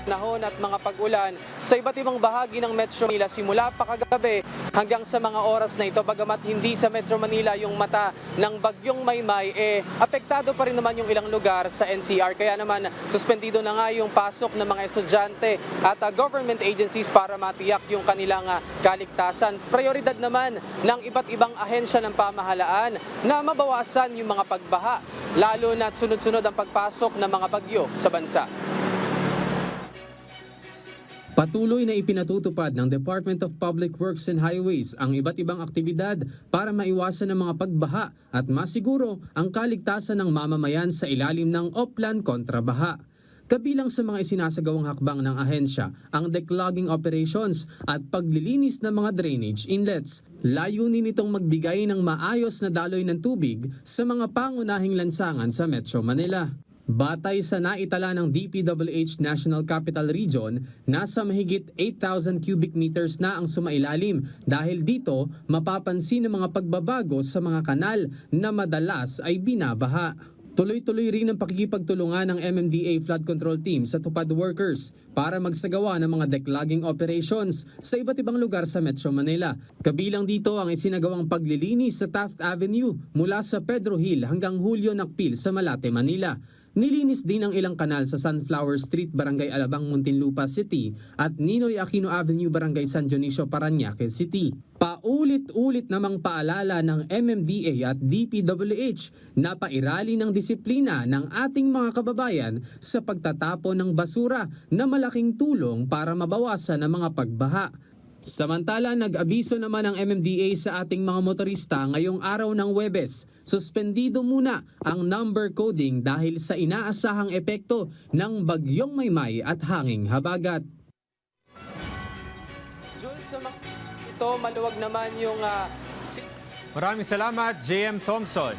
panahon at mga pag-ulan sa iba't ibang bahagi ng Metro Manila simula pa kagabi hanggang sa mga oras na ito. Bagamat hindi sa Metro Manila yung mata ng bagyong Maymay, apektado pa rin naman yung ilang lugar sa NCR. Kaya naman suspendido na nga yung pasok ng mga estudyante at government agencies para matiyak yung kanilang kaligtasan. Prioridad naman ng iba't ibang ahensya ng pamahalaan na mabawasan yung mga pagbaha, lalo na sunod-sunod ang pagpasok ng mga bagyo sa bansa. Patuloy na ipinatutupad ng Department of Public Works and Highways ang iba't ibang aktibidad para maiwasan ang mga pagbaha at masiguro ang kaligtasan ng mamamayan sa ilalim ng Oplan kontrabaha. Kabilang sa mga isinasagawang hakbang ng ahensya ang declogging operations at paglilinis ng mga drainage inlets. Layunin nitong magbigay ng maayos na daloy ng tubig sa mga pangunahing lansangan sa Metro Manila. Batay sa naitala ng DPWH National Capital Region, nasa mahigit 8,000 cubic meters na ang sumailalim. Dahil dito, mapapansin ang mga pagbabago sa mga kanal na madalas ay binabaha. Tuloy-tuloy rin ang pakikipagtulungan ng MMDA Flood Control Team sa tupad workers para magsagawa ng mga declogging operations sa iba't ibang lugar sa Metro Manila. Kabilang dito ang isinagawang paglilinis sa Taft Avenue mula sa Pedro Hill hanggang Julio Nakpil sa Malate, Manila. Nilinis din ang ilang kanal sa Sunflower Street, Barangay Alabang, Muntinlupa City at Ninoy Aquino Avenue, Barangay San Dionisio, Parañaque City. Paulit-ulit namang paalala ng MMDA at DPWH na pairali ng disiplina ng ating mga kababayan sa pagtatapon ng basura na malaking tulong para mabawasan ang mga pagbaha. Samantala, nag-abiso naman ang MMDA sa ating mga motorista ngayong araw ng Huwebes. Suspendido muna ang number coding dahil sa inaasahang epekto ng bagyong Maymay at hanging habagat. Jules, sa ito maluwag naman yung Maraming salamat, JM Thompson.